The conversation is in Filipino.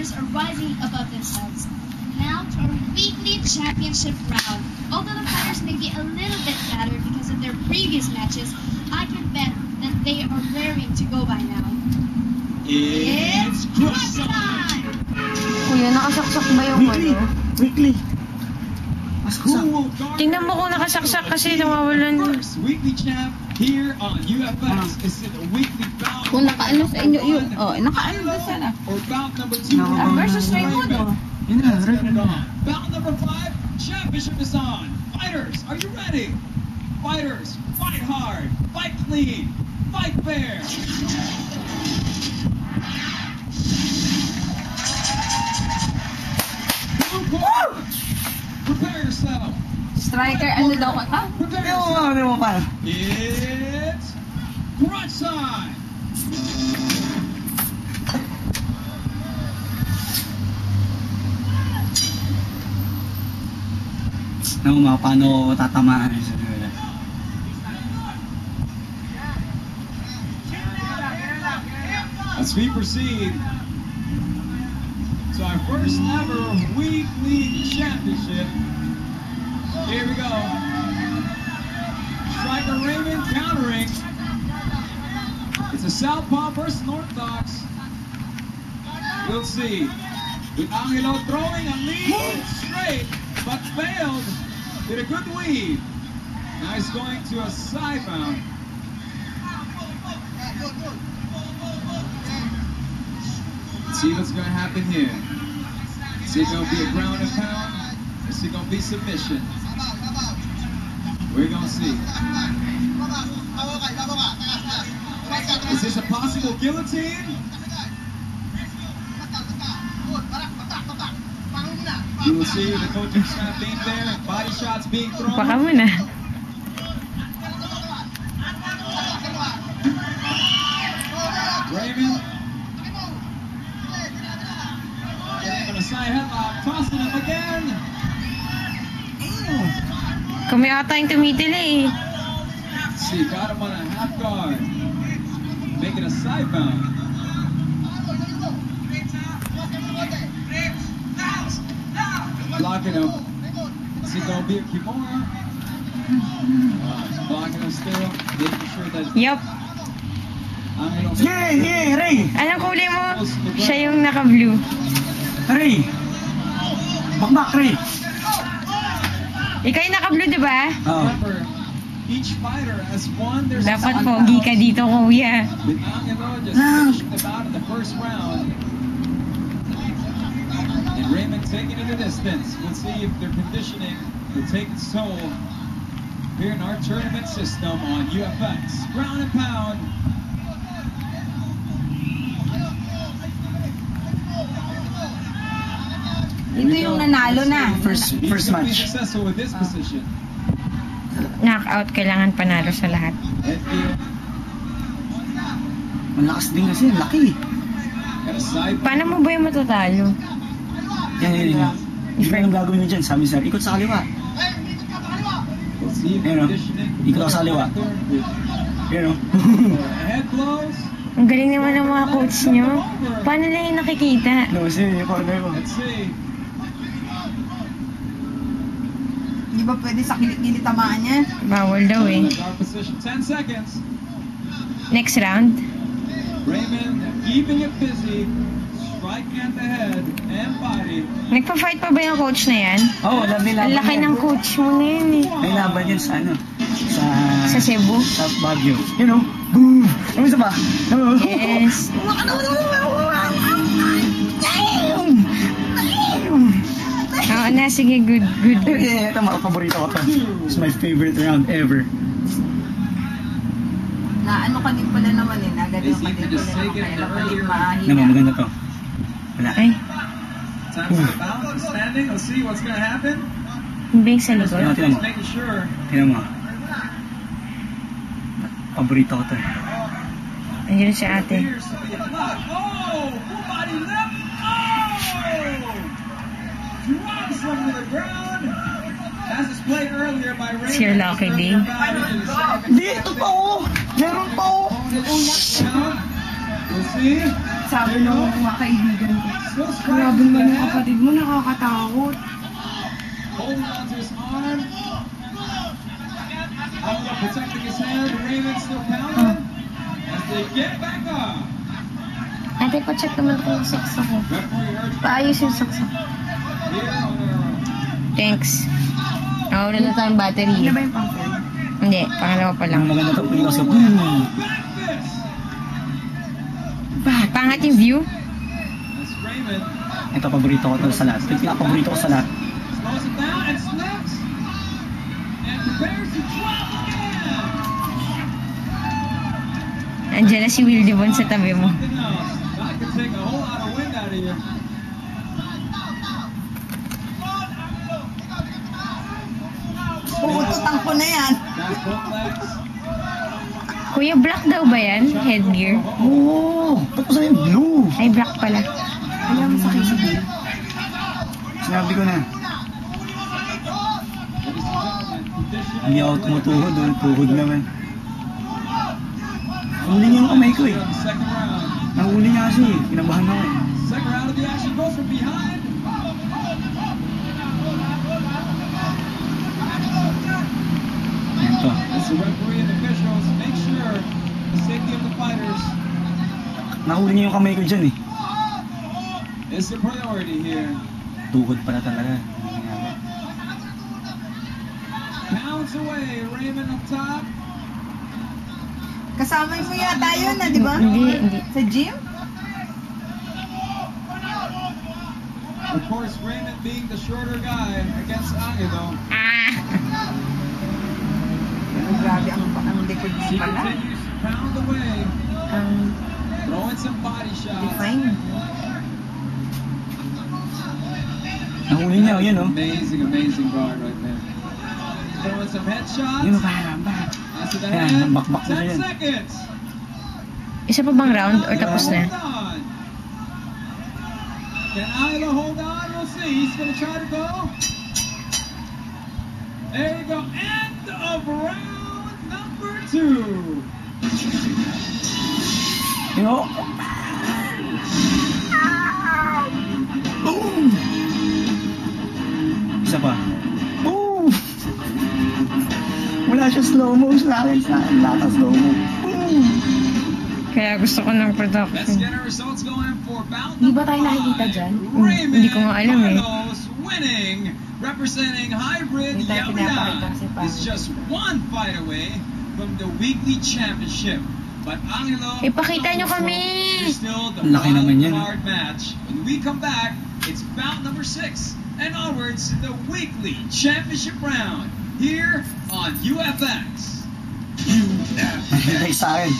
fighters are rising above themselves. Now to our weekly championship round. Although the fighters may be a little bit battered because of their previous matches, I can bet that they are raring to go by now. It's crush time! Kuya, nakasaksak ba yung ano? Weekly. Tingnan mo kung nakasaksak kasi nawawalan. Weekly champ here on UFX is in the weekly bout. Kung nakaano sa inyo yun. Oh, nakaano ba sana? Or bout number 2. Versus Raymond, oh. Yun na, bout number 5, championship is on. Fighters, are you ready? Fighters, fight hard, fight clean, fight fair. Prepare yourself. Striker, ano daw ka? Prepare Ano mo pa? It's crunch time. Ano mga paano tatamaan sa nila? As we proceed to our first ever weekly championship, here we go. Striker Raymond countering. It's a southpaw versus an orthodox. We'll see. With Angelo throwing a lead straight, but failed. Did a good weave. Now he's going to a side mount. Let's see what's going to happen here. Is it going to be a ground and pound? Or is it going to be submission? We're going to see. Is this a possible guillotine? You will see the coaching staff being there, body shots being thrown. Baka muna. Raymond. Getting on a side headlock, tossing him again. Kami ata yung tumitili eh. See, got him on a half guard. Making a side bound. Blocking him. Is he going to be a Kimura? Blocking him still. Making sure that... Yup. Yeah, Ray! Anong kulay mo? Siya yung naka-blue. Ray! Bakbak, Ray! Ikaw yung naka-blue, di ba? Remember, each fighter has won their... Dapat pogi ka dito, kuya. With Angelo just finishing the bout in the first round. And Raymond taking it the distance. We'll see if their conditioning will take its toll here in our tournament system on UFX. Ground and pound. Ito yung nanalo na. First match. Be successful with this position. Knockout, kailangan panalo sa lahat. Headfield. Malakas din kasi, laki. Got a side. Paano mo ba yung matatalo? Yan. Hindi ko anong gagawin nyo dyan. Sabi sir, ikot sa kaliwa. We'll see if Ayan o. conditioning. Ikot ako sa kaliwa. Ayan o. Head blows. Ang galing naman ng mga coach nyo. Paano lang yung nakikita? No, kasi yung corner ko. Let's see. Di ba pwede sa kilit-kilit tamaan niya? Bawal daw eh. Guard position. 10 seconds. Next round. Raymond keeping it busy. Striking at the head and body. Nagpa-fight pa ba yung coach na yan? Oo, laban Ang laki ng coach mo na yun eh. May laban yun sa ano? Sa Cebu? Sa Baguio. You know? Boom! Ano isa ba? Yes. Oo na, sige, good. Yeah, ito mga paborito ko to. It's my favorite round ever. Na ano ka din pala naman eh. Nagano ka din pala naman. Kaya palit maahina. Naman, maganda to. Wala. Ay, Time for the bout. Standing. Let's see what's going to happen. hindi sa likod. Tingnan mo. Just making sure. Tingnan mo. Paborito ko to. Andiyan si ate. Appears to be a block. Oh! Full body left. Oh! Drops him to the ground. As displayed earlier by Raymond. Sir Lucky D. Hindi, ito pa oh! Meron pa oh! We'll see. Sabi ng mga kaibigan ko, Still grabe striking naman the yung head. kapatid mo, nakakatakot. Holding on to his arm. Angelo protecting his head. Raymond still pounding. As they get back up. Ate, pa-check naman kung socks ako. Referee urged Paayos yung socks ako. here on our Thanks. Wala na tayong battery. Ano ba yung pang-fair? Hindi, pangalawa pa lang. Ang maganda to, pili ko sa back fist. Pangat yung view. As Raymond Ito, paborito ko to sa lahat. Ito yung pinaka-paborito ko sa lahat. slows it down and slips. And prepares to drop again. Andiyan na si Will Devon sa tabi mo. Something else. That could take a whole lot of wind out of you. Puputang ko na yan. That's both legs. Kuya, black daw ba yan? Headgear? Oo! Ba't mo sabihin blue? Ay, black pala. Alam mo sa kisibig. Sinabi ko na. Hindi ako tumutuhod doon. Tuhod naman. Huli niya yung kamay ko eh. Second round. Nahuli niya kasi eh. Kinabahan ako eh. Second round of the action goes from behind. Ayan to. As the referee and officials make sure the safety of the fighters Nahuli niya yung kamay ko dyan eh. is the priority here. Tuhod pala talaga. Pounds away, Raymond up top. Kasama mo yata yun na, di ba? Hindi. Sa gym? Of course, Raymond being the shorter guy against Angelo. Ah! Grabe ang likod mo She pala. continues to pound away, Um, throwing some body shots. Define. Nahuli niya, yun oh. Amazing guard right there. Throwing some headshots. Yun, parang ba? Onto the Yan, head. bakbak na 10 yan. seconds. isa pa bang round or tapos na? Hold on. Can Angelo hold on? We'll see. He's going to try to go. There you go. End of round number 2. Yun oh. Boom! Isa pa. Boom! Wala siya slow-mo sa akin. Lakas slow-mo. Boom! Kaya gusto ko ng Let's production. get our results going for bout Di ba number tayo nakikita 5. dyan? Raymond Hindi ko nga alam eh. Carlos winning, representing Hybrid Hindi tayo pinapakita kasi Yauna. parang- Is just one fight away from the weekly championship. But Angelo, Ipakita nyo kami! is still the Laki naman yan. wild card match. When we come back, it's bout number 6 and onwards to the weekly championship round here on UFX. Hintay sa akin.